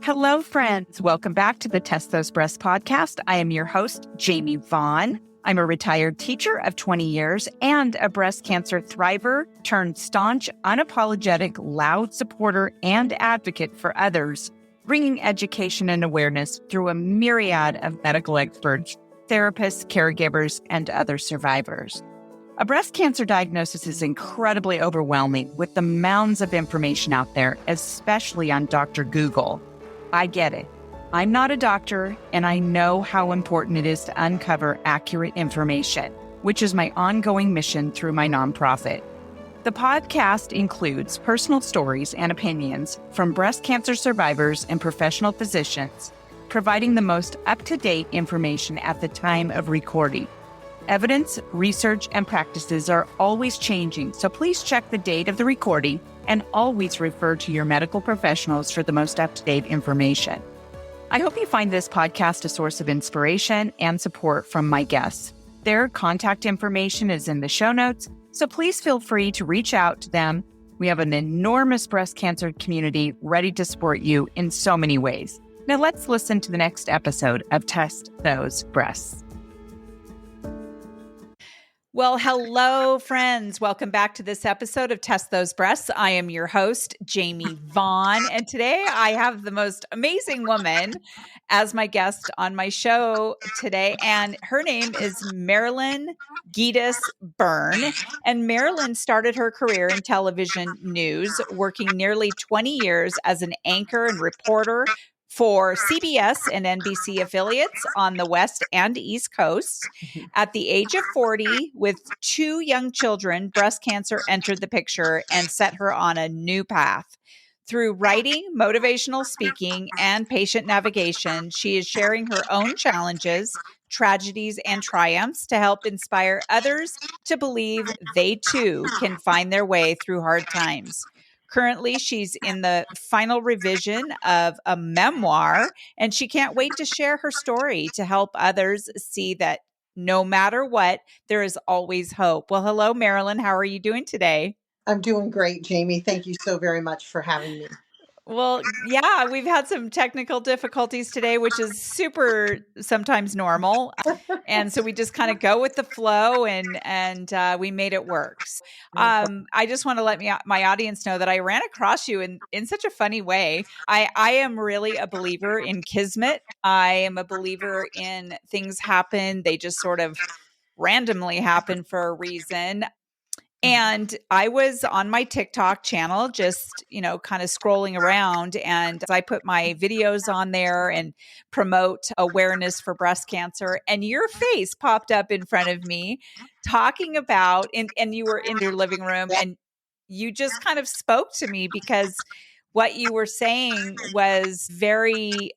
Hello, friends. Welcome back to the Test Those Breasts podcast. I am your host, Jamie Vaughn. I'm a retired teacher of 20 years and a breast cancer thriver turned staunch, unapologetic, loud supporter and advocate for others, bringing education and awareness through a myriad of medical experts, therapists, caregivers, and other survivors. A breast cancer diagnosis is incredibly overwhelming with the mounds of information out there, especially on Dr. Google. I get it. I'm not a doctor, and I know how important it is to uncover accurate information, which is my ongoing mission through my nonprofit. The podcast includes personal stories and opinions from breast cancer survivors and professional physicians, providing the most up-to-date information at the time of recording. Evidence, research, and practices are always changing, so please check the date of the recording and always refer to your medical professionals for the most up-to-date information. I hope you find this podcast a source of inspiration and support from my guests. Their contact information is in the show notes, so please feel free to reach out to them. We have an enormous breast cancer community ready to support you in so many ways. Now let's listen to the next episode of Test Those Breasts. Well, hello, friends. Welcome back to this episode of Test Those Breasts. I am your host, Jamie Vaughn, and today I have the most amazing woman as my guest on my show today, and her name is Marilyn Getas-Byrne. And Marilyn started her career in television news, working nearly 20 years as an anchor and reporter for CBS and NBC affiliates on the West and East Coasts. At the age of 40, with 2 young children, breast cancer entered the picture and set her on a new path. Through writing, motivational speaking, and patient navigation, she is sharing her own challenges, tragedies, and triumphs to help inspire others to believe they too can find their way through hard times. Currently, she's in the final revision of a memoir, and she can't wait to share her story to help others see that no matter what, there is always hope. Well, hello, Marilyn. How are you doing today? I'm doing great, Jamie. Thank you so very much for having me. Well, yeah, we've had some technical difficulties today, which is super sometimes normal. And so we just kind of go with the flow and we made it work. I just want to let my audience know that I ran across you in such a funny way. I am really a believer in kismet. I am a believer in things happen. They just sort of randomly happen for a reason. And I was on my TikTok channel, just, kind of scrolling around, and I put my videos on there and promote awareness for breast cancer. And your face popped up in front of me talking about, and you were in your living room and you just kind of spoke to me because what you were saying was very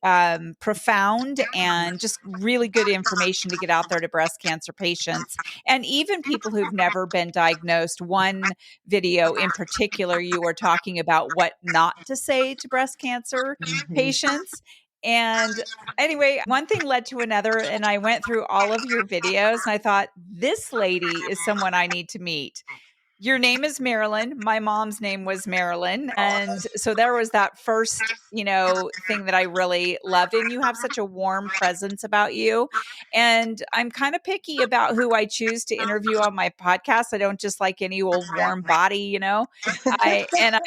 profound and just really good information to get out there to breast cancer patients and even people who've never been diagnosed. One video in particular, you were talking about what not to say to breast cancer patients. And anyway, one thing led to another, and I went through all of your videos and I thought, this lady is someone I need to meet. Your name is Marilyn. My mom's name was Marilyn. And so there was that first, thing that I really loved. And you have such a warm presence about you. And I'm kind of picky about who I choose to interview on my podcast. I don't just like any old warm body, I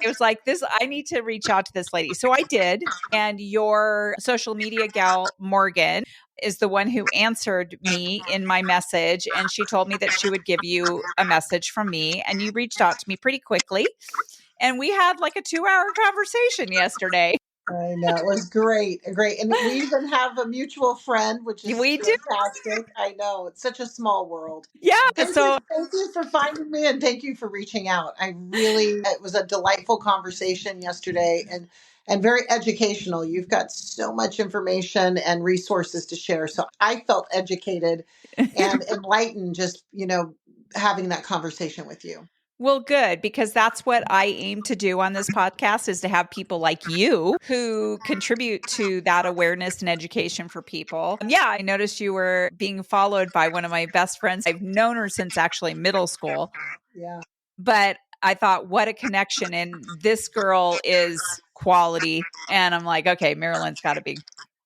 was like, I need to reach out to this lady. So I did. And your social media gal, Morgan, is the one who answered me in my message. And she told me that she would give you a message from me. And you reached out to me pretty quickly. And we had like a 2-hour conversation yesterday. I know. It was great. Great. And we even have a mutual friend, which is fantastic. I know. It's such a small world. Yeah. Thank you for finding me and thank you for reaching out. It was a delightful conversation yesterday and very educational. You've got so much information and resources to share. So I felt educated and enlightened just, having that conversation with you. Well, good, because that's what I aim to do on this podcast is to have people like you who contribute to that awareness and education for people. Yeah, I noticed you were being followed by one of my best friends. I've known her since actually middle school. Yeah. But I thought, what a connection. And this girl is quality. And I'm like, okay, Marilyn's got to be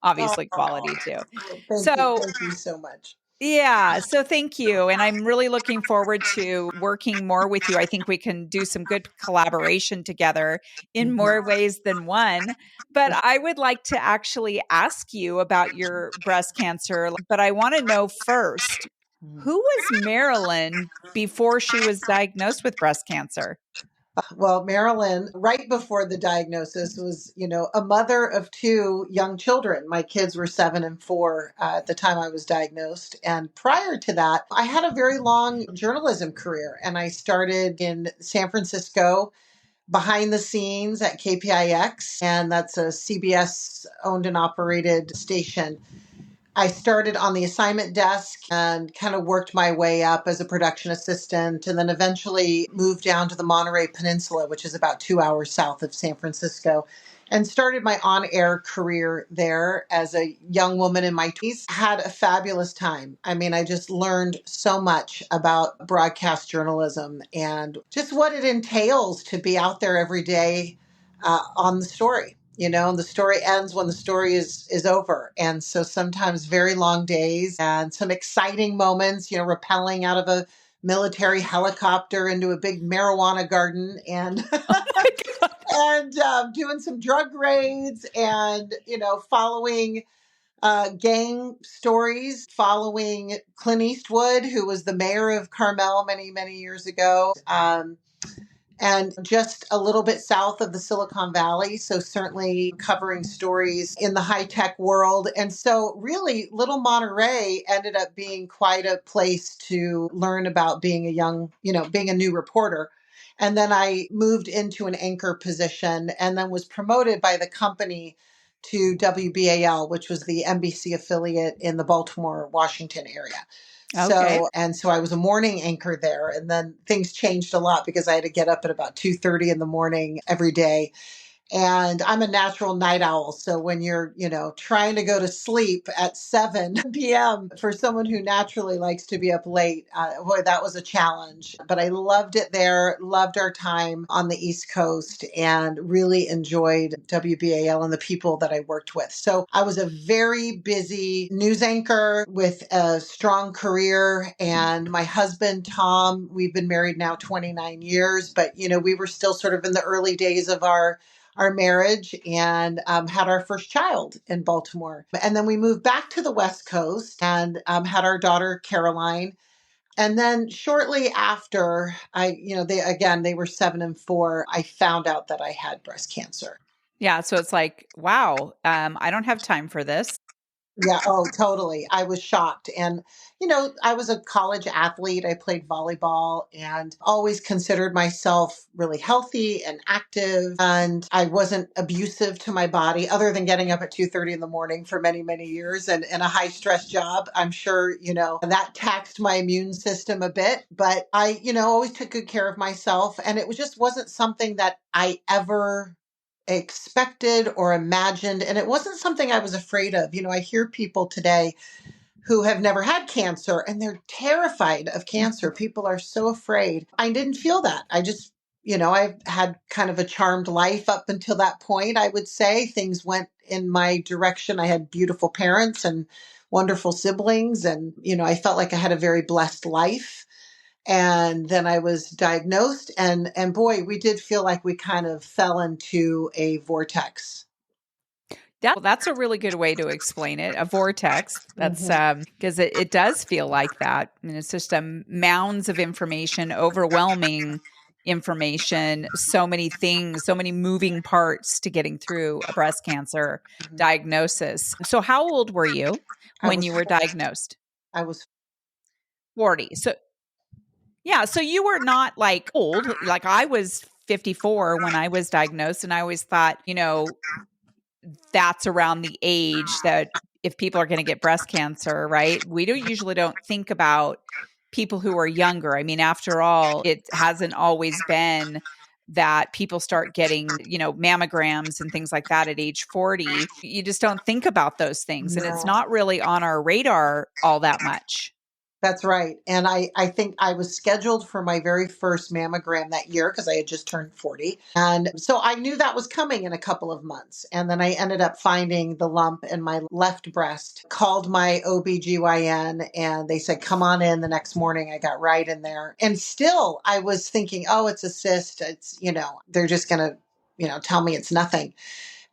Oh, obviously quality too. thank you. So Thank you so much. yeah. So thank you. And I'm really looking forward to working more with you. I think we can do some good collaboration together in more ways than one. But I would like to actually ask you about your breast cancer. But I want to know first, who was Marilyn before she was diagnosed with breast cancer? Well, Marilyn, right before the diagnosis, was, a mother of two young children. My kids were 7 and 4 at the time I was diagnosed. And prior to that, I had a very long journalism career. And I started in San Francisco behind the scenes at KPIX, and that's a CBS owned and operated station. I started on the assignment desk and kind of worked my way up as a production assistant, and then eventually moved down to the Monterey Peninsula, which is about 2 hours south of San Francisco, and started my on air career there as a young woman in my 20s. Had a fabulous time. I mean, I just learned so much about broadcast journalism and just what it entails to be out there every day on the story. And the story ends when the story is over. And so sometimes very long days and some exciting moments, rappelling out of a military helicopter into a big marijuana garden and and doing some drug raids and following gang stories, following Clint Eastwood, who was the mayor of Carmel many years ago. And just a little bit south of the Silicon Valley. So, certainly covering stories in the high tech world. And so, really, Little Monterey ended up being quite a place to learn about being being a new reporter. And then I moved into an anchor position and then was promoted by the company to WBAL, which was the NBC affiliate in the Baltimore, Washington area. Okay. So I was a morning anchor there, and then things changed a lot because I had to get up at about 2:30 in the morning every day. And I'm a natural night owl. So when you're, trying to go to sleep at 7 p.m. for someone who naturally likes to be up late, boy, that was a challenge. But I loved it there, loved our time on the East Coast, and really enjoyed WBAL and the people that I worked with. So I was a very busy news anchor with a strong career. And my husband, Tom, we've been married now 29 years, but, we were still sort of in the early days of our marriage and had our first child in Baltimore. And then we moved back to the West Coast and had our daughter, Caroline. And then shortly after they were 7 and 4, I found out that I had breast cancer. Yeah. So it's like, wow, I don't have time for this. Yeah, oh, totally. I was shocked. And, I was a college athlete. I played volleyball and always considered myself really healthy and active. And I wasn't abusive to my body other than getting up at 2:30 in the morning for many years and in a high stress job. I'm sure, that taxed my immune system a bit, but I, always took good care of myself. And it just wasn't something that I ever expected or imagined. And it wasn't something I was afraid of. I hear people today who have never had cancer and they're terrified of cancer. People are so afraid. I didn't feel that. I just, I've had kind of a charmed life up until that point, I would say. Things went in my direction. I had beautiful parents and wonderful siblings. And, I felt like I had a very blessed life. And then I was diagnosed, and boy, we did feel like we kind of fell into a vortex. That's a really good way to explain it. A vortex. That's Mhm. because it does feel like that. I mean, it's just mounds of information, overwhelming information, so many things, so many moving parts to getting through a breast cancer Mhm. diagnosis. So, how old were you I when was you were diagnosed? I was 40. So, yeah. So, you were not like old. Like I was 54 when I was diagnosed. And I always thought, that's around the age that if people are going to get breast cancer, right? We usually don't think about people who are younger. I mean, after all, it hasn't always been that people start getting, mammograms and things like that at age 40. You just don't think about those things and it's no. not really on our radar all that much. That's right. And I think I was scheduled for my very first mammogram that year because I had just turned 40. And so I knew that was coming in a couple of months. And then I ended up finding the lump in my left breast, called my OBGYN, and they said, come on in the next morning. I got right in there. And still I was thinking, oh, it's a cyst. It's, they're just going to, tell me it's nothing.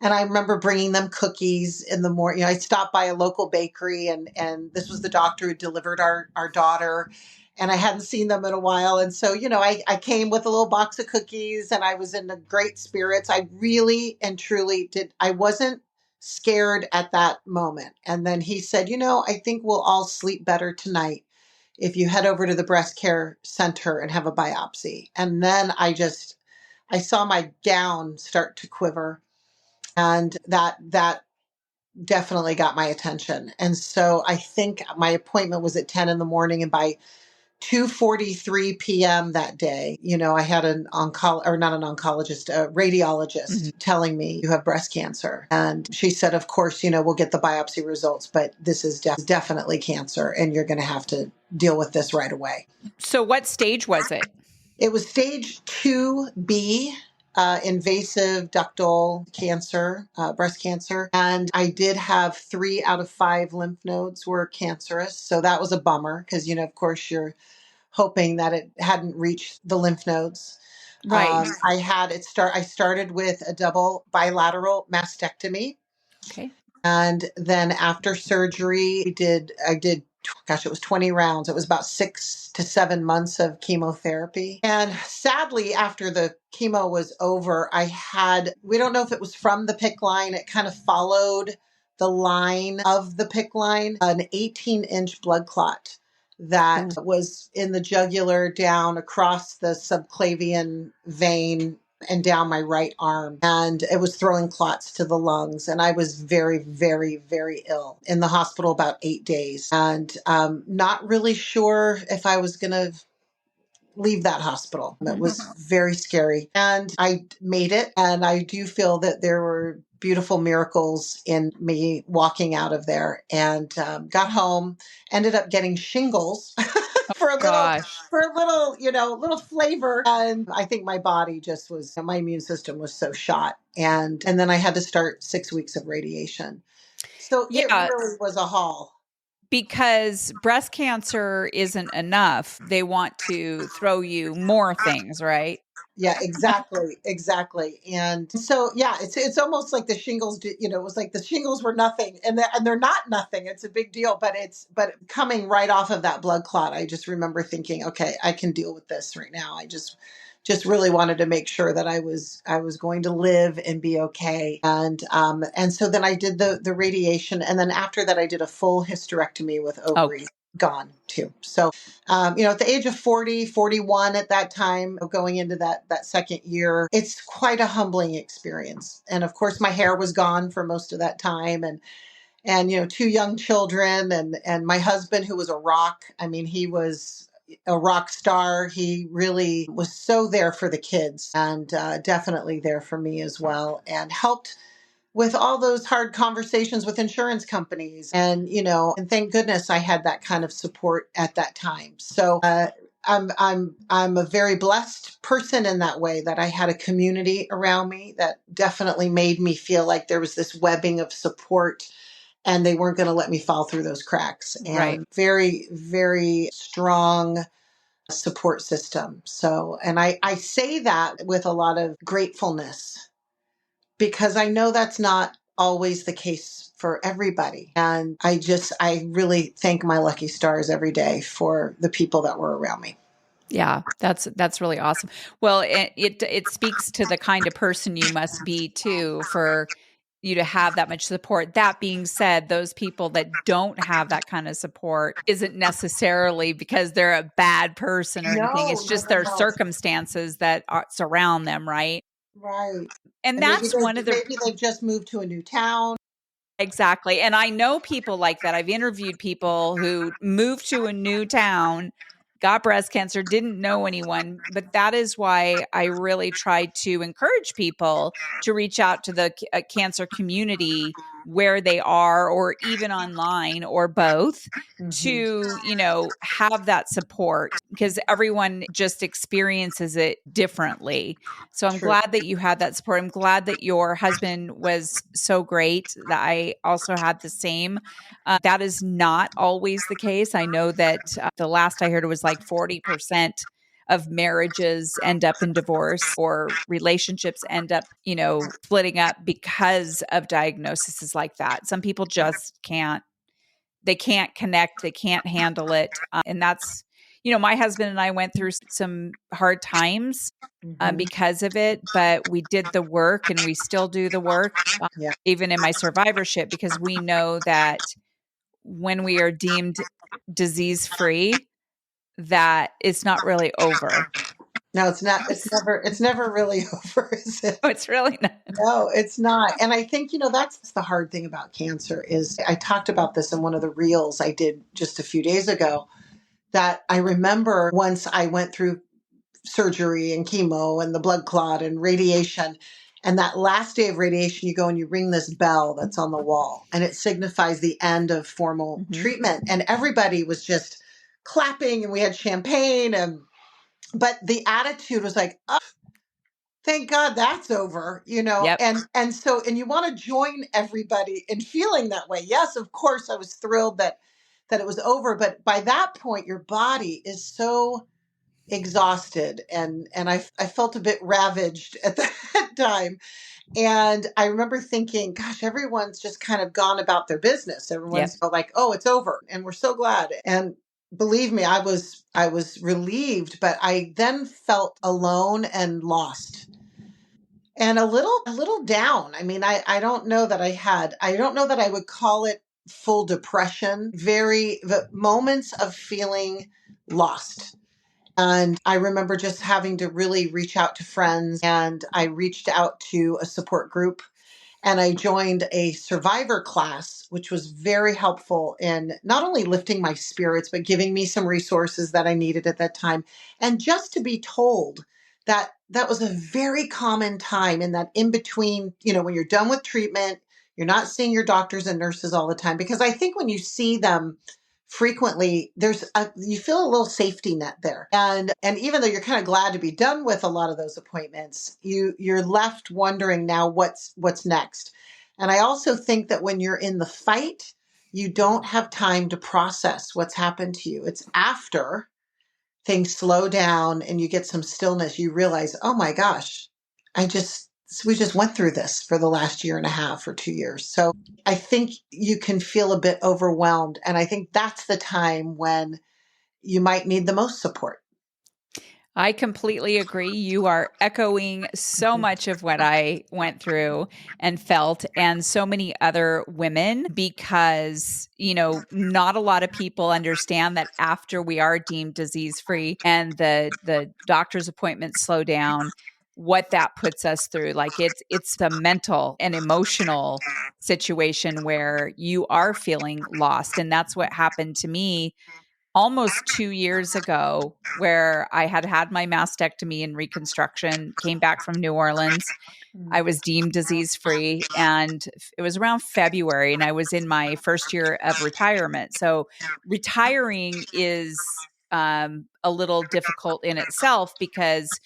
And I remember bringing them cookies in the morning. I stopped by a local bakery, and this was the doctor who delivered our daughter. And I hadn't seen them in a while. And so, I came with a little box of cookies and I was in great spirits. I really and truly did. I wasn't scared at that moment. And then he said, I think we'll all sleep better tonight if you head over to the breast care center and have a biopsy. And then I saw my gown start to quiver, and that definitely got my attention. And so I think my appointment was at 10 in the morning, and by 2:43 p.m. that day, I had an or not an oncologist, a radiologist telling me you have breast cancer. And she said, of course, we'll get the biopsy results, but this is definitely cancer and you're going to have to deal with this right away. So what stage was it? It was stage 2B, invasive ductal cancer, breast cancer. And I did have 3 out of 5 lymph nodes were cancerous. So that was a bummer because, of course, you're hoping that it hadn't reached the lymph nodes. Right. I started with a double bilateral mastectomy. Okay. And then after surgery, I did, gosh, it was 20 rounds. It was about 6 to 7 months of chemotherapy. And sadly, after the chemo was over, we don't know if it was from the PICC line. It kind of followed the line of the PICC line, an 18-inch blood clot that was in the jugular down across the subclavian vein and down my right arm. And it was throwing clots to the lungs. And I was very, very, very ill in the hospital about 8 days. And not really sure if I was going to leave that hospital. It was very scary. And I made it. And I do feel that there were beautiful miracles in me walking out of there, and got home, ended up getting shingles. For a little, little flavor. And I think my body my immune system was so shot. And then I had to start 6 weeks of radiation. So it really was a haul. Because breast cancer isn't enough. They want to throw you more things, right? Yeah, exactly. And so, yeah, it's almost like the shingles, it was like the shingles were nothing, and they're not nothing. It's a big deal, but coming right off of that blood clot, I just remember thinking, okay, I can deal with this right now. I just really wanted to make sure that I was going to live and be okay. And so then I did the radiation, and then after that I did a full hysterectomy with ovaries gone too. So, at the age of 40, 41 at that time, going into that second year, it's quite a humbling experience. And of course, my hair was gone for most of that time. And 2 young children, and my husband, who was a rock. I mean, he was a rock star. He really was so there for the kids, and definitely there for me as well, and helped with all those hard conversations with insurance companies. And thank goodness I had that kind of support at that time. So I'm a very blessed person in that way, that I had a community around me that definitely made me feel like there was this webbing of support, and they weren't going to let me fall through those cracks. And very, very strong support system. So, and I say that with a lot of gratefulness, because I know that's not always the case for everybody. And I really thank my lucky stars every day for the people that were around me. Yeah, that's really awesome. Well, it speaks to the kind of person you must be too, for you to have that much support. That being said, those people that don't have that kind of support isn't necessarily because they're a bad person or anything. It's just their circumstances that surround them, right? Right. And Maybe that's one of the maybe they've just moved to a new town. Exactly. And I know people like that. I've interviewed people who moved to a new town, got breast cancer, didn't know anyone. But that is why I really try to encourage people to reach out to the cancer community where they are, or even online, or both, Mhm. to, have that support, because everyone just experiences it differently. So I'm True. glad that you had that support. I'm glad that your husband was so great, that I also had the same. That is not always the case. I know that the last I heard, it was like 40% of marriages end up in divorce, or relationships end up, splitting up because of diagnoses like that. Some people just can't, they can't connect, they can't handle it. And that's, my husband and I went through some hard times Mhm. because of it, but we did the work, and we still do the work, Yeah. even in my survivorship, because we know that when we are deemed disease free, that it's not really over. No, it's not. It's never really over, is it? Oh, it's really not. No, it's not. And I think, that's the hard thing about cancer is I talked about this in one of the reels I did just a few days ago, that I remember once I went through surgery and chemo and the blood clot and radiation. And that last day of radiation, you go and you ring this bell that's on the wall, and it signifies the end of formal Mhm. treatment. And everybody was just clapping, and we had champagne. But the attitude was like, oh, thank God that's over, Yep. and you want to join everybody in feeling that way. Yes, of course, I was thrilled that it was over, but by that point, your body is so exhausted, and I felt a bit ravaged at that time. And I remember thinking, gosh, everyone's just kind of gone about their business. Yep. Everyone's like, oh, it's over, and we're so glad. And believe me, I was relieved, but I then felt alone and lost and a little down. I mean, I don't know that I don't know that I would call it full depression. Very the moments of feeling lost. And I remember just having to really reach out to friends, and I reached out to a support group, and I joined a survivor class, which was very helpful in not only lifting my spirits, but giving me some resources that I needed at that time. And just to be told that that was a very common time in that in between, when you're done with treatment, you're not seeing your doctors and nurses all the time. Because I think when you see them frequently, you feel a little safety net there. And even though you're kind of glad to be done with a lot of those appointments, you're left wondering now what's next. And I also think that when you're in the fight, you don't have time to process what's happened to you. It's after things slow down and you get some stillness, you realize, oh my gosh, we just went through this for the last year and a half or 2 years. So I think you can feel a bit overwhelmed. And I think that's the time when you might need the most support. I completely agree. You are echoing so Mhm. much of what I went through and felt, and so many other women, because, not a lot of people understand that after we are deemed disease free and the doctor's appointments slow down, what that puts us through. Like, it's the mental and emotional situation where you are feeling lost. And that's what happened to me almost 2 years ago, where I had had my mastectomy and reconstruction, came back from New Orleans. I was deemed disease free, and it was around February, and I was in my first year of retirement. So retiring is a little difficult in itself, because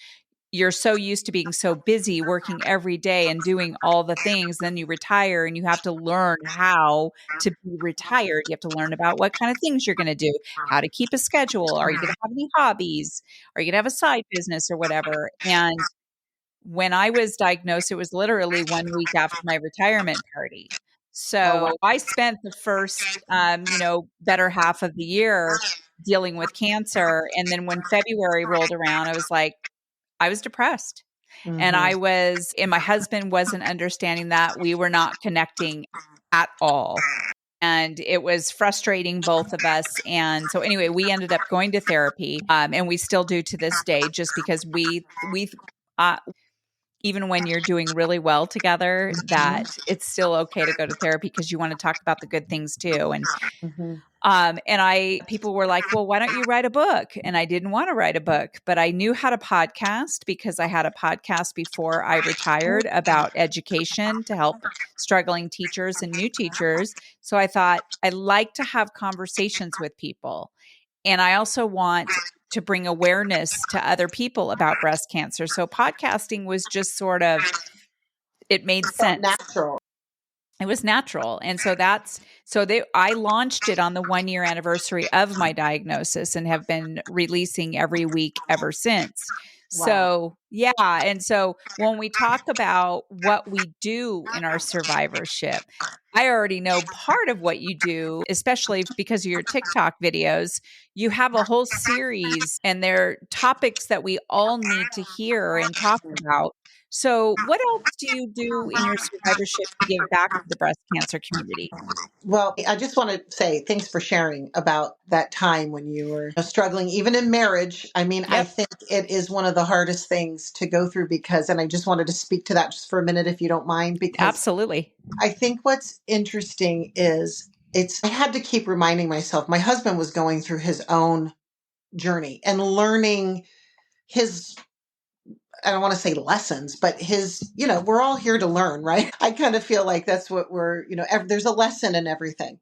you're so used to being so busy working every day and doing all the things. Then you retire, and you have to learn how to be retired. You have to learn about what kind of things you're going to do, how to keep a schedule. Are you going to have any hobbies? Are you going to have a side business or whatever? And when I was diagnosed, it was literally 1 week after my retirement party. Oh, wow. So I spent the first, better half of the year dealing with cancer. And then when February rolled around, I was depressed. And Hmm. and my husband wasn't understanding that. We were not connecting at all. And it was frustrating, both of us. And so anyway, we ended up going to therapy. And we still do to this day, just because uh, even when you're doing really well together, Mhm. that it's still okay to go to therapy because you want to talk about the good things too. Mhm. People were like, well, why don't you write a book? And I didn't want to write a book, but I knew how to podcast because I had a podcast before I retired about education to help struggling teachers and new teachers. So I thought I like to have conversations with people. And I also want to bring awareness to other people about breast cancer. So podcasting was just sort of, it made Felt sense. natural. It was natural. And so I launched it on the 1 year anniversary of my diagnosis and have been releasing every week ever since. Wow. So, yeah. And so when we talk about what we do in our survivorship, I already know part of what you do, especially because of your TikTok videos. You have a whole series and they're topics that we all need to hear and talk about. So, what else do you do in your survivorship to give back to the breast cancer community? Well, I just want to say thanks for sharing about that time when you were struggling, even in marriage. I mean, I Yep, think it is one of the hardest things to go through because, and I just wanted to speak to that just for a minute, if you don't mind, because absolutely. I think what's interesting is I had to keep reminding myself my husband was going through his own journey and learning his, I don't want to say lessons, but we're all here to learn, right? I kind of feel like that's what there's a lesson in everything.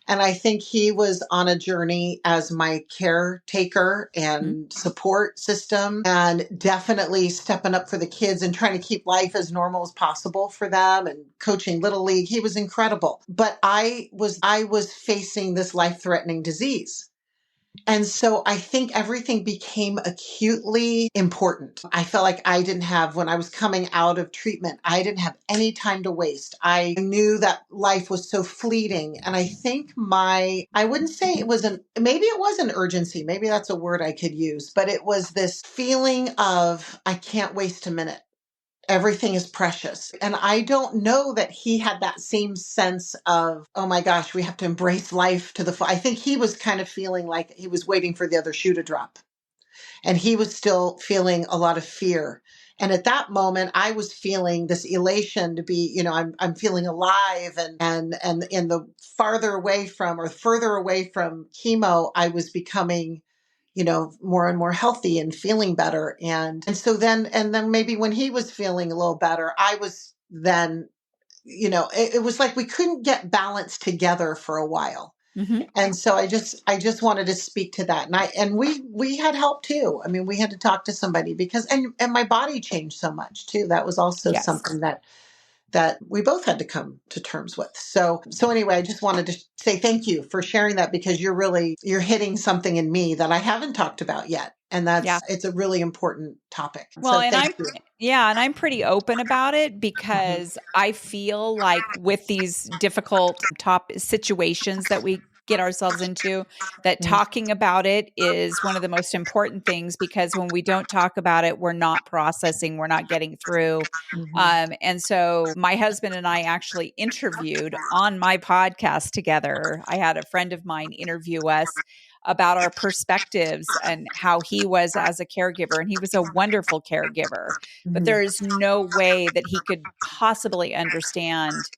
And I think he was on a journey as my caretaker Mhm. and support system, and definitely stepping up for the kids and trying to keep life as normal as possible for them and coaching Little League. He was incredible. But I was facing this life-threatening disease. And so I think everything became acutely important. I felt like when I was coming out of treatment, I didn't have any time to waste. I knew that life was so fleeting. And I think I wouldn't say maybe it was an urgency. Maybe that's a word I could use, but it was this feeling of, I can't waste a minute. Everything is precious. And I don't know that he had that same sense of, oh my gosh, we have to embrace life to the full. I think he was kind of feeling like he was waiting for the other shoe to drop. And he was still feeling a lot of fear. And at that moment, I was feeling this elation to be, I'm feeling alive, and in the further away from chemo, I was becoming more and more healthy and feeling better. And then maybe when he was feeling a little better, I was then, it was like we couldn't get balance together for a while. Mhm. And so I just wanted to speak to that. And we had help too. I mean, we had to talk to somebody because and my body changed so much too. That was also Yes. something that we both had to come to terms with. So anyway, I just wanted to say thank you for sharing that, because you're hitting something in me that I haven't talked about yet. And Yeah. it's a really important topic. Well, So and thank you. I'm pretty open about it Mhm. because I feel like with these difficult top situations that we get ourselves into, that talking about it is one of the most important things, because when we don't talk about it, we're not processing, we're not getting through. Mhm. And so my husband and I actually interviewed on my podcast together. I had a friend of mine interview us about our perspectives and how he was as a caregiver. And he was a wonderful caregiver, but Mhm. there is no way that he could possibly understand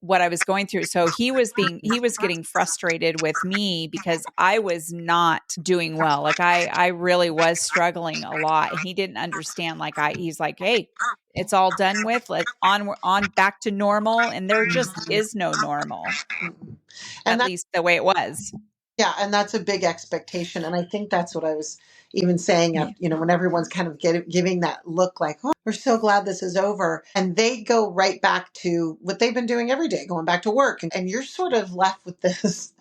what I was going through. So he was getting frustrated with me because I was not doing well. Like I really was struggling a lot. He didn't understand. He's like, hey, it's all done with. Let on back to normal. And there just Mhm. is no normal, Mhm. And at that least the way it was. Yeah, and that's a big expectation. And I think that's what I was even saying, Yeah. when everyone's kind of giving that look like, oh, we're so glad this is over. And they go right back to what they've been doing every day, going back to work. And you're sort of left with this,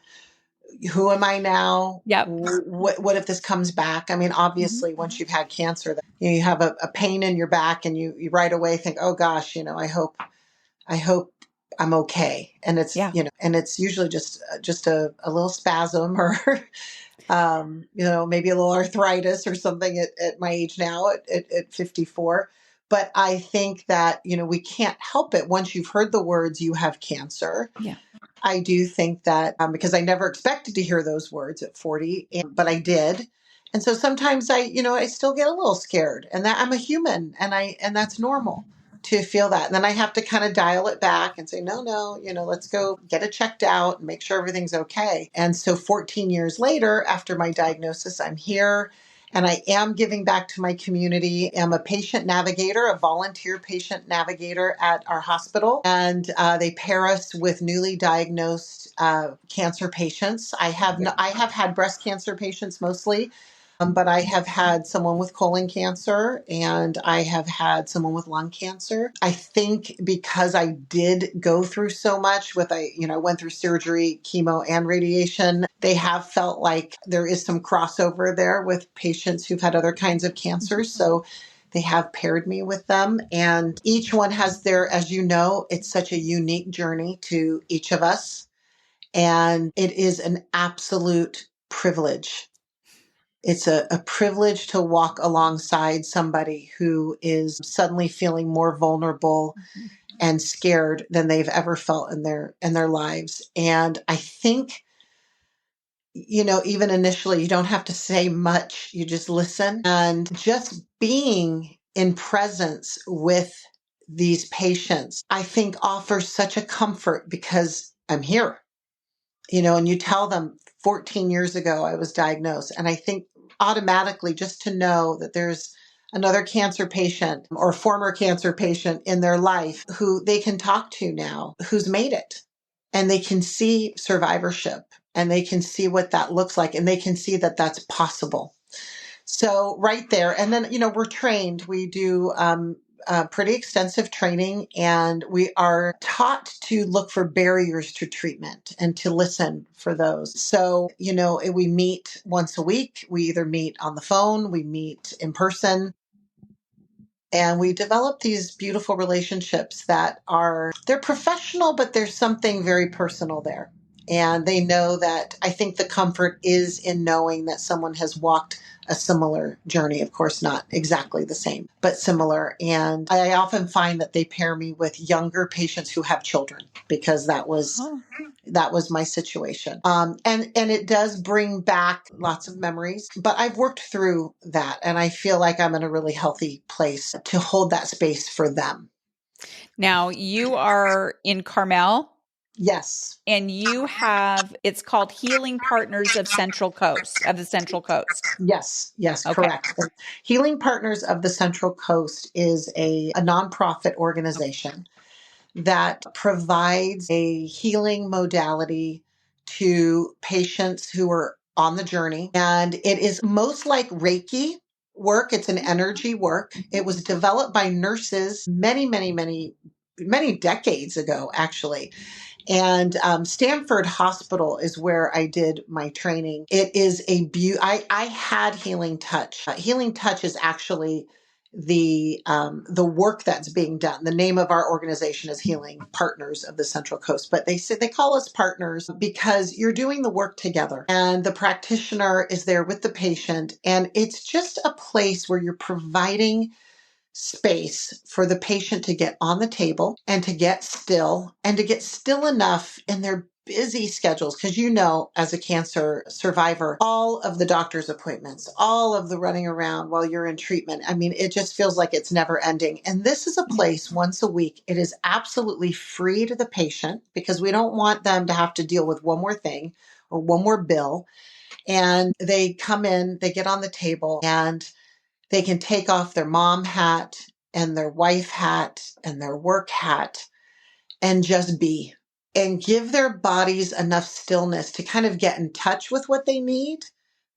who am I now? Yep. What if this comes back? I mean, Mhm. obviously, once you've had cancer, you have a pain in your back, and you right away think, oh gosh, I hope I'm okay. And Yeah. it's usually just a little spasm, or maybe a little arthritis or something at my age now at 54. But I think that, we can't help it. Once you've heard the words, you have cancer. Yeah. I do think that, because I never expected to hear those words at 40, but I did. And so sometimes I still get a little scared, and that I'm a human, and that's normal. to feel that. And then I have to kind of dial it back and say, no, no, let's go get it checked out and make sure everything's okay. And so 14 years later, after my diagnosis, I'm here. And I am giving back to my community. I'm a patient navigator, a volunteer patient navigator at our hospital. And they pair us with newly diagnosed cancer patients. I have had breast cancer patients mostly. But I have had someone with colon cancer and I have had someone with lung cancer. I think because I did go through so much I went through surgery, chemo, and radiation, they have felt like there is some crossover there with patients who've had other kinds of cancers. So they have paired me with them. And each one has as it's such a unique journey to each of us. And it is an absolute privilege. It's a privilege to walk alongside somebody who is suddenly feeling more vulnerable and scared than they've ever felt in their lives. And I think, even initially, you don't have to say much. You just listen, and just being in presence with these patients, I think offers such a comfort because I'm here. And you tell them 14 years ago I was diagnosed. And I think automatically just to know that there's another cancer patient or former cancer patient in their life who they can talk to now, who's made it. And they can see survivorship and they can see what that looks like and they can see that that's possible. So right there. And then, we're trained. We do pretty extensive training and we are taught to look for barriers to treatment and to listen for those. So, we meet once a week. We either meet on the phone, we meet in person. And we develop these beautiful relationships they're professional, but there's something very personal there. And they know that I think the comfort is in knowing that someone has walked a similar journey. Of course, not exactly the same, but similar. And I often find that they pair me with younger patients who have children because that was my situation. And it does bring back lots of memories, but I've worked through that and I feel like I'm in a really healthy place to hold that space for them. Now you are in Carmel. Yes. And it's called Healing Partners of the Central Coast. Yes, Okay. correct. And Healing Partners of the Central Coast is a nonprofit organization that provides a healing modality to patients who are on the journey. And it is most like Reiki work. It's an energy work. It was developed by nurses many, many, many, many decades ago, actually. And Stanford Hospital is where I did my training. It is I had Healing Touch. Healing Touch is actually the work that's being done. The name of our organization is Healing Partners of the Central Coast, but they call us partners because you're doing the work together, and the practitioner is there with the patient, and it's just a place where you're providing space for the patient to get on the table and to get still enough in their busy schedules. Because as a cancer survivor, all of the doctor's appointments, all of the running around while you're in treatment, I mean, it just feels like it's never ending. And this is a place once a week. It is absolutely free to the patient because we don't want them to have to deal with one more thing or one more bill. And they come in, they get on the table, and they can take off their mom hat and their wife hat and their work hat and just be and give their bodies enough stillness to kind of get in touch with what they need,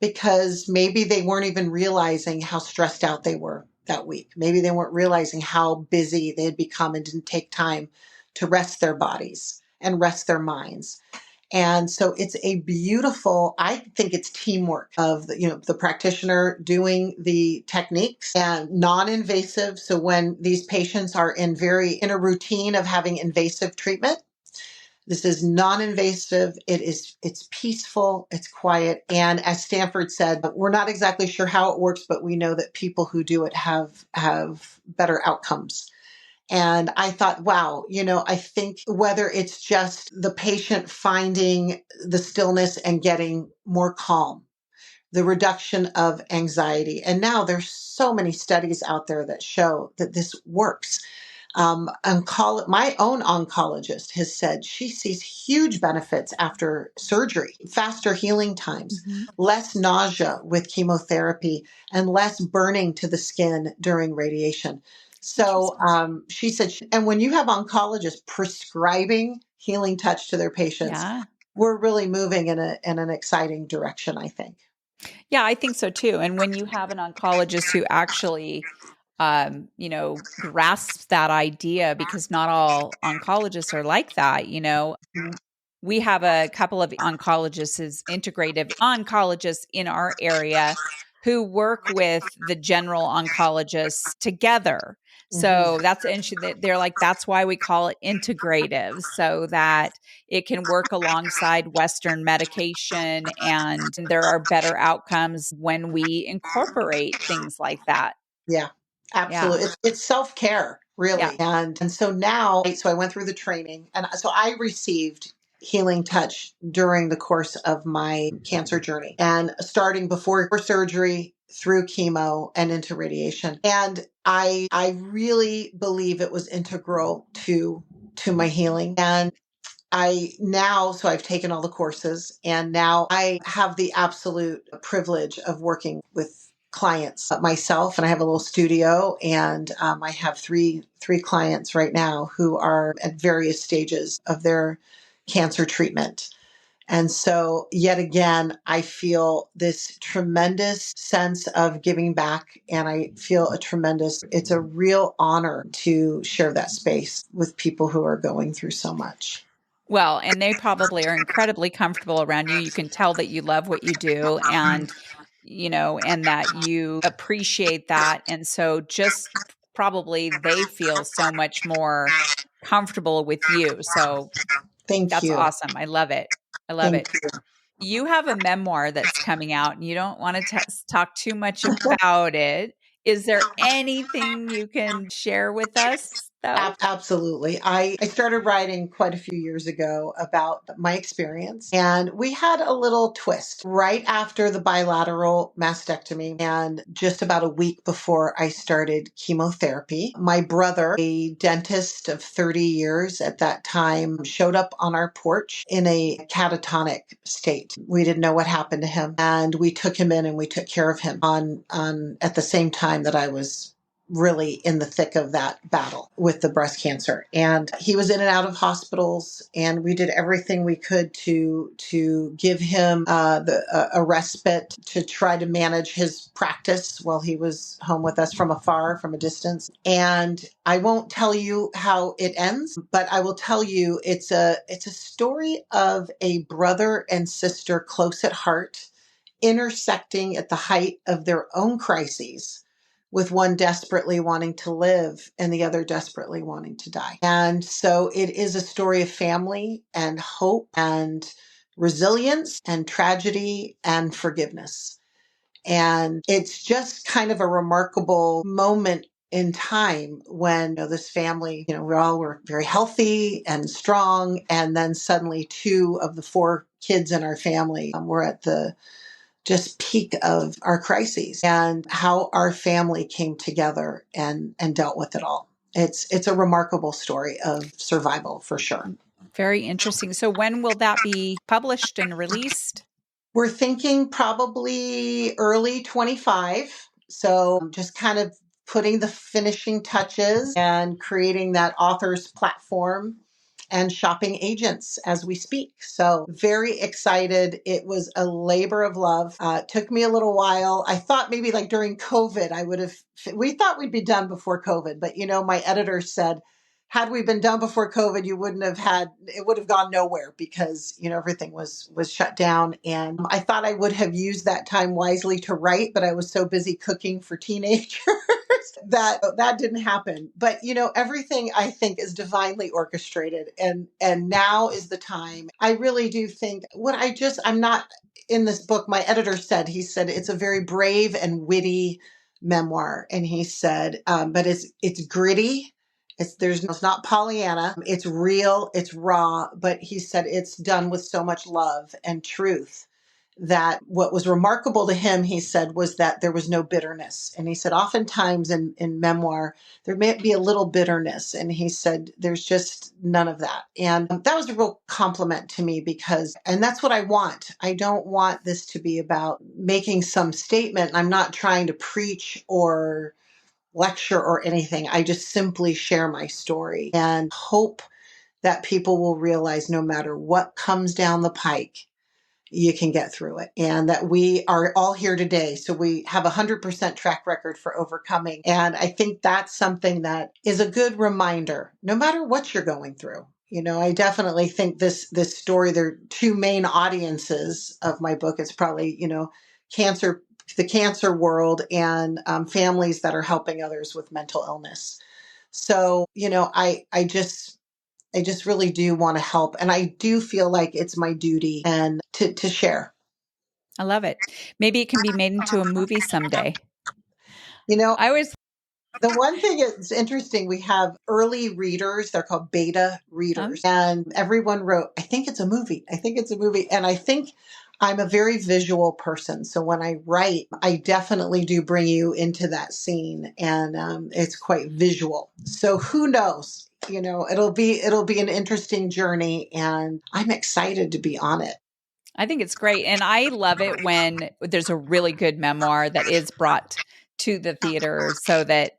because maybe they weren't even realizing how stressed out they were that week. Maybe they weren't realizing how busy they had become and didn't take time to rest their bodies and rest their minds. And so it's a beautiful, I think it's teamwork of the practitioner doing the techniques and non-invasive. So when these patients are in a routine of having invasive treatment, this is non-invasive. It's peaceful, it's quiet. And as Stanford said, we're not exactly sure how it works, but we know that people who do it have better outcomes. And I thought, wow, I think whether it's just the patient finding the stillness and getting more calm, the reduction of anxiety. And now there's so many studies out there that show that this works. My own oncologist has said she sees huge benefits after surgery, faster healing times, less nausea with chemotherapy, and less burning to the skin during radiation. So she said, and when you have oncologists prescribing healing touch to their patients, Yeah. we're really moving in an exciting direction, I think. Yeah, I think so too. And when you have an oncologist who actually, grasps that idea, because not all oncologists are like that, we have a couple of oncologists, as integrative oncologists in our area, who work with the general oncologists together. So they're like, that's why we call it integrative, so that it can work alongside Western medication. And there are better outcomes when we incorporate things like that. Yeah, Yeah. absolutely. It's self-care, Yeah. really. And so now, so I went through the training, and so I received healing touch during the course of my cancer journey, and starting before surgery, through chemo, and into radiation. And I really believe it was integral to my healing. And so I've taken all the courses, and now I have the absolute privilege of working with clients myself, and I have a little studio, and I have three clients right now who are at various stages of their cancer treatment. And so, yet again, I feel this tremendous sense of giving back, and I feel it's a real honor to share that space with people who are going through so much. Well, and they probably are incredibly comfortable around you. You can tell that you love what you do, and that you appreciate that. And so just probably they feel so much more comfortable with you. So Thank that's you. awesome. I love it. I love Thank it. you. You have a memoir that's coming out, and you don't want to talk too much about it. Is there anything you can share with us, though? Absolutely. I started writing quite a few years ago about my experience, and we had a little twist right after the bilateral mastectomy, and just about a week before I started chemotherapy. My brother, a dentist of 30 years at that time, showed up on our porch in a catatonic state. We didn't know what happened to him, and we took him in and we took care of him on at the same time that I was really in the thick of that battle with the breast cancer. And he was in and out of hospitals, and we did everything we could to give him a respite, to try to manage his practice while he was home with us from afar, from a distance. And I won't tell you how it ends, but I will tell you it's a story of a brother and sister close at heart, intersecting at the height of their own crises, with one desperately wanting to live and the other desperately wanting to die. And so it is a story of family and hope and resilience and tragedy and forgiveness. And it's just kind of a remarkable moment in time when, this family, we all were very healthy and strong. And then suddenly two of the four kids in our family were at the just peak of our crises, and how our family came together and dealt with it all. It's a remarkable story of survival, for sure. Very interesting. So when will that be published and released? We're thinking probably early 25. So just kind of putting the finishing touches and creating that author's platform and shopping agents as we speak. So very excited. It was a labor of love. It took me a little while. I thought maybe like during COVID, we thought we'd be done before COVID, but my editor said, had we been done before COVID, it would have gone nowhere, because, everything was shut down. And I thought I would have used that time wisely to write, but I was so busy cooking for teenagers that didn't happen. But, everything I think is divinely orchestrated, and now is the time. I really do think I'm not in this book. My editor said, he said, it's a very brave and witty memoir. And he said, but it's gritty. It's not Pollyanna. It's real, it's raw, but he said it's done with so much love and truth that what was remarkable to him, he said, was that there was no bitterness. And he said, oftentimes in memoir, there may be a little bitterness. And he said, there's just none of that. And that was a real compliment to me and that's what I want. I don't want this to be about making some statement. I'm not trying to preach or lecture or anything. I just simply share my story and hope that people will realize no matter what comes down the pike, you can get through it, and that we are all here today. So we have 100% track record for overcoming. And I think that's something that is a good reminder, no matter what you're going through. I definitely think this story, there are two main audiences of my book. It's probably, cancer, the cancer world, and families that are helping others with mental illness. So, I just really do want to help. And I do feel like it's my duty and to share. I love it. Maybe it can be made into a movie someday. You know, I always the one thing is interesting, we have early readers, they're called beta readers, and everyone wrote, I think it's a movie. I think it's a movie. And I think I'm a very visual person. So when I write, I definitely do bring you into that scene, and it's quite visual. So who knows? It'll be an interesting journey, and I'm excited to be on it. I think it's great. And I love it when there's a really good memoir that is brought to the theater so that,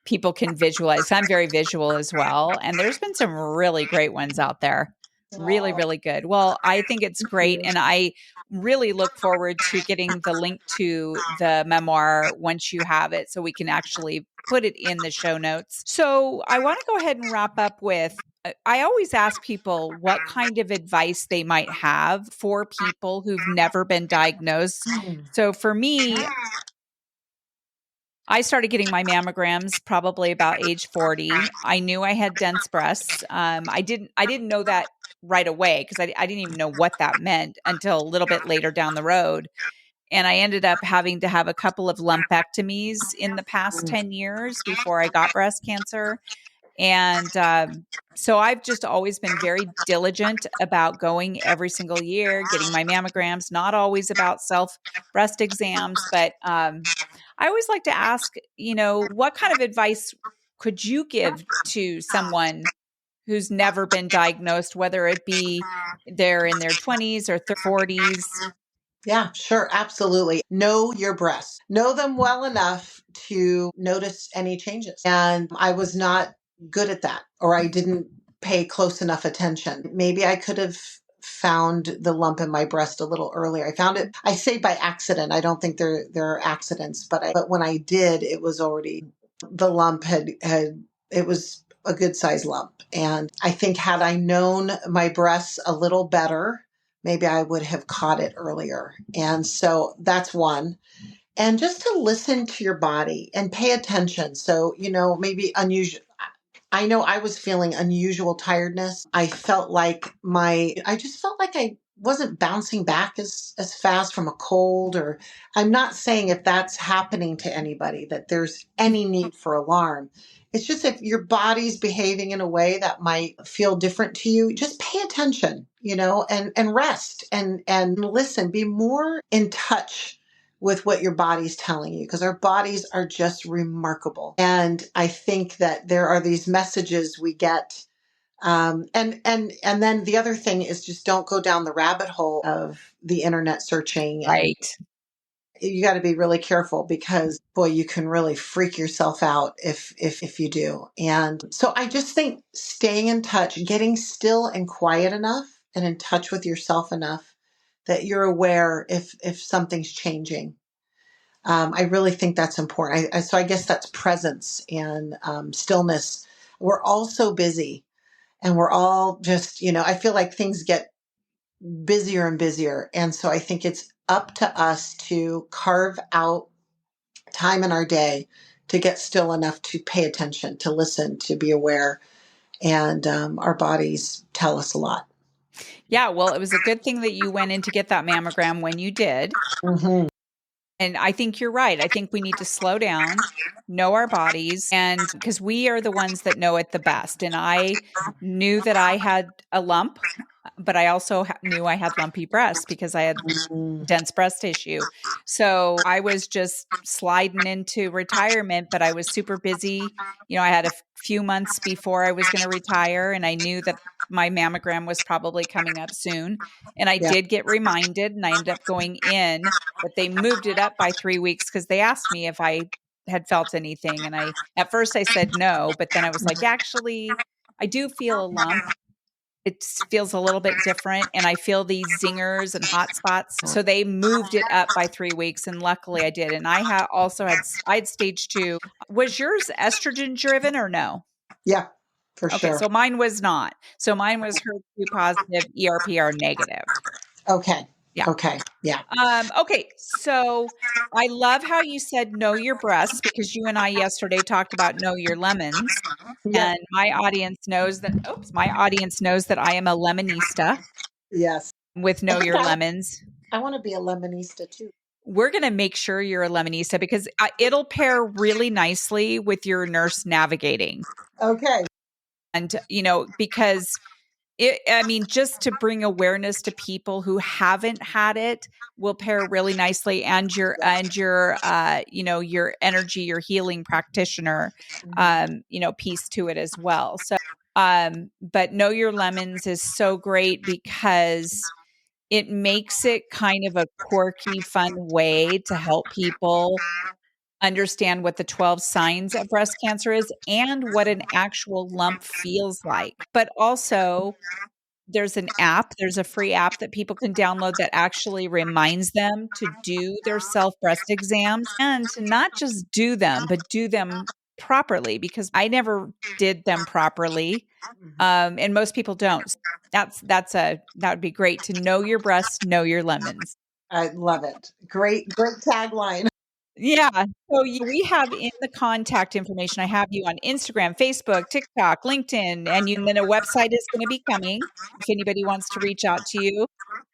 people can visualize. I'm very visual as well. And there's been some really great ones out there. Really, Oh, really good. Well, I think it's thank great. you. And I really look forward to getting the link to the memoir once you have it so we can actually put it in the show notes. So I want to go ahead and wrap up with I always ask people what kind of advice they might have for people who've never been diagnosed. So for me, I started getting my mammograms probably about age 40. I knew I had dense breasts. I didn't know that right away because I didn't even know what that meant until a little bit later down the road. And I ended up having to have a couple of lumpectomies in the past 10 years before I got breast cancer. And so I've just always been very diligent about going every single year, getting my mammograms, not always about self breast exams, but I always like to ask, what kind of advice could you give to someone who's never been diagnosed, whether it be they're in their 20s or 40s? Yeah, sure. Absolutely. Know your breasts. Know them well enough to notice any changes. And I was not good at that, or I didn't pay close enough attention. Maybe I could have found the lump in my breast a little earlier. I found it, I say by accident. I don't think there are accidents, but when I did, it was already the lump had it was a good size lump. And I think had I known my breasts a little better, maybe I would have caught it earlier. And so that's one. And just to listen to your body and pay attention. So, maybe unusual. I know I was feeling unusual tiredness. I just felt like I wasn't bouncing back as fast from a cold, or I'm not saying if that's happening to anybody that there's any need for alarm. It's just if your body's behaving in a way that might feel different to you, just pay attention, and rest and listen, be more in touch with what your body's telling you, because our bodies are just remarkable. And I think that there are these messages we get. And then the other thing is just don't go down the rabbit hole of the internet searching. And Right. you got to be really careful, because boy, you can really freak yourself out if you do. And so I just think staying in touch, getting still and quiet enough and in touch with yourself enough that you're aware if something's changing. I really think that's important. So I guess that's presence and stillness. We're all so busy, and we're all just, I feel like things get busier and busier. And so I think it's up to us to carve out time in our day to get still enough to pay attention, to listen, to be aware. And our bodies tell us a lot. Yeah. Well, it was a good thing that you went in to get that mammogram when you did. Mhm. And I think you're right. I think we need to slow down, know our bodies, and because we are the ones that know it the best. And I knew that I had a lump, but I also knew I had lumpy breasts because I had Mm, dense breast tissue. So I was just sliding into retirement, but I was super busy. I had a few months before I was going to retire, and I knew that my mammogram was probably coming up soon. And I yeah. did get reminded, and I ended up going in, but they moved it up by 3 weeks because they asked me if I had felt anything. And at first I said no, but then I was like, actually, I do feel a lump. It feels a little bit different, and I feel these zingers and hot spots. So they moved it up by 3 weeks, and luckily I did. And I had stage 2. Was yours estrogen driven or no? Yeah, for Okay, sure. so mine was not. So mine was HER2 positive, ERPR negative. Okay. Yeah. Okay. Yeah. Okay, so I love how you said know your breasts because you and I yesterday talked about know your lemons. Yep. And my audience knows that I am a lemonista Yes. with I know think your lemons. I want to be a lemonista too. We're going to make sure you're a lemonista because it'll pair really nicely with your nurse navigating. Okay. And, because just to bring awareness to people who haven't had it will pair really nicely, and your energy, your healing practitioner, Mhm. piece to it as well. So, but know your lemons is so great because it makes it kind of a quirky, fun way to help people understand what the 12 signs of breast cancer is and what an actual lump feels like. But also, there's a free app that people can download that actually reminds them to do their self breast exams and to not just do them, but do them properly because I never did them properly. Mhm. And most people don't. That would be great to know your breasts, know your lemons. I love it. Great, great tagline. Yeah. So we have in the contact information, I have you on Instagram, Facebook, TikTok, LinkedIn, and then a website is going to be coming if anybody wants to reach out to you.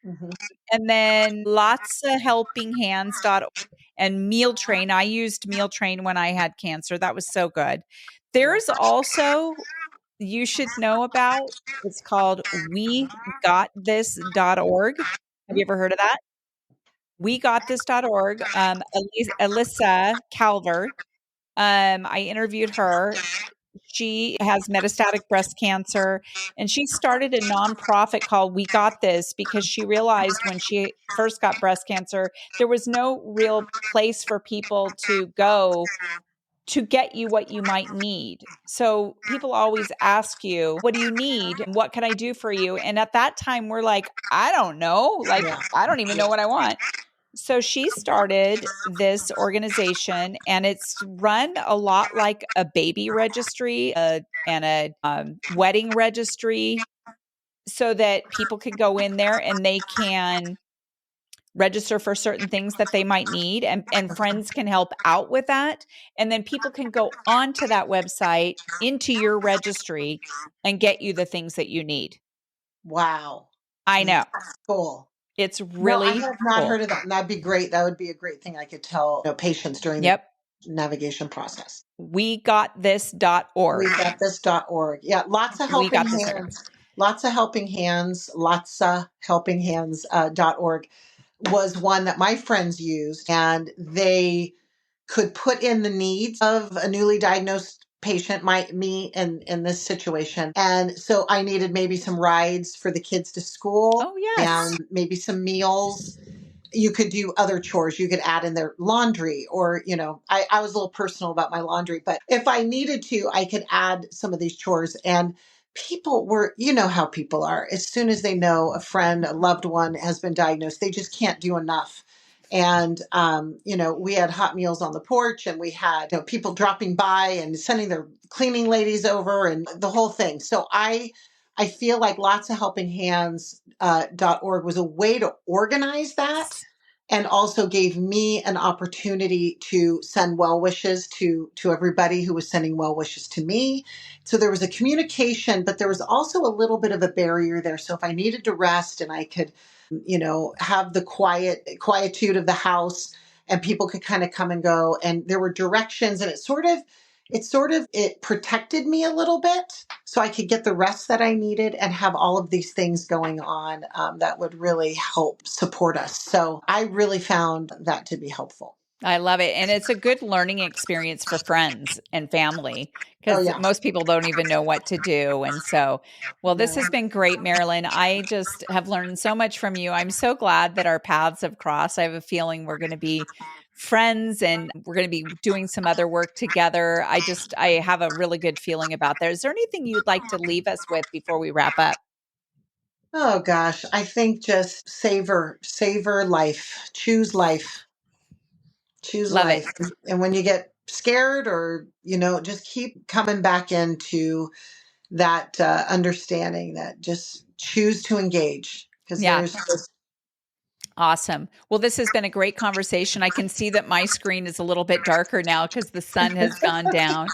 Mhm. And then lotsofhelpinghands.org and Meal Train. I used Meal Train when I had cancer. That was so good. Yeah. There's also, you should know about, it's called wegotthis.org. Have you ever heard of that? Wegotthis.org. Alyssa Calvert. I interviewed her. She has metastatic breast cancer, and she started a nonprofit called We Got This because she realized when she first got breast cancer, there was no real place for people to go to get you what you might need. So people always ask you, what do you need? What can I do for you? And at that time, we're like, I don't know. Like, Yeah. I don't even know what I want. So she started this organization, and it's run a lot like a baby registry and a wedding registry, so that people can go in there and they can register for certain things that they might need, and friends can help out with that. And then people can go onto that website into your registry and get you the things that you need. Wow. I That's know. cool. It's No, I really have not heard cool. of that. And that'd be great. That would be a great thing I could tell patients during the Yep. navigation process. Wegotthis.org. WeGotThis.org. Yeah, lots of We helping got this. hands. Lots of helping hands. Lots of helping hands. .org was one that my friends used, and they could put in the needs of a newly diagnosed patient, me in this situation. And so I needed maybe some rides for the kids to school Oh, yes. and maybe some meals. You could do other chores. You could add in their laundry, or, I was a little personal about my laundry, but if I needed to, I could add some of these chores. And people were, how people are. As soon as they know a friend, a loved one has been diagnosed, they just can't do enough. And, we had hot meals on the porch, and we had people dropping by and sending their cleaning ladies over and the whole thing. So I feel like lots of helping hands .org was a way to organize that, and also gave me an opportunity to send well wishes to everybody who was sending well wishes to me. So there was a communication, but there was also a little bit of a barrier there. So if I needed to rest and I could, have the quietude of the house, and people could kind of come and go, and there were directions, and it protected me a little bit so I could get the rest that I needed and have all of these things going on that would really help support us. So I really found that to be helpful. I love it. And it's a good learning experience for friends and family Oh, because yeah. most people don't even know what to do. And so, well, this No. has been great, Marilyn. I just have learned so much from you. I'm so glad that our paths have crossed. I have a feeling we're going to be friends and we're going to be doing some other work together. I have a really good feeling about that. Is there anything you'd like to leave us with before we wrap up? Oh gosh, I think just savor life, choose Love it. life. And when you get scared or, just keep coming back into that understanding that just choose to engage because Yeah. there's just, Awesome. Well, this has been a great conversation. I can see that my screen is a little bit darker now because the sun has gone down.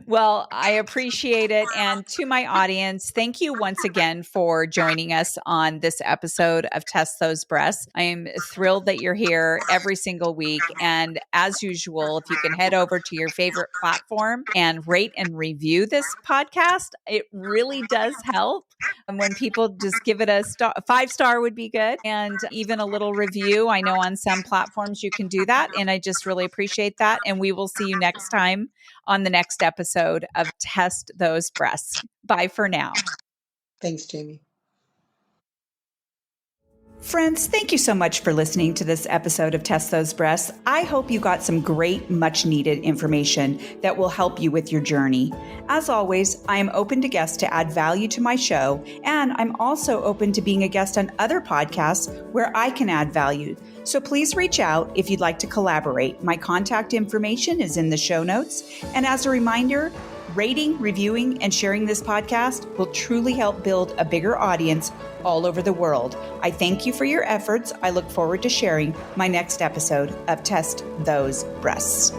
Well, I appreciate it. And to my audience, thank you once again for joining us on this episode of Test Those Breasts. I am thrilled that you're here every single week. And as usual, if you can head over to your favorite platform and rate and review this podcast, it really does help. And when people just give it a 5-star would be good. And even a little review. I know on some platforms you can do that. And I just really appreciate that. And we will see you next time on the next episode of Test Those Breasts. Bye for now. thanks, Jamie. Friends, thank you so much for listening to this episode of Test Those Breasts. I hope you got some great, much needed information that will help you with your journey. As always, I am open to guests to add value to my show, and I'm also open to being a guest on other podcasts where I can add value. So please reach out if you'd like to collaborate. My contact information is in the show notes. And as a reminder, rating, reviewing, and sharing this podcast will truly help build a bigger audience all over the world. I thank you for your efforts. I look forward to sharing my next episode of Test Those Breasts.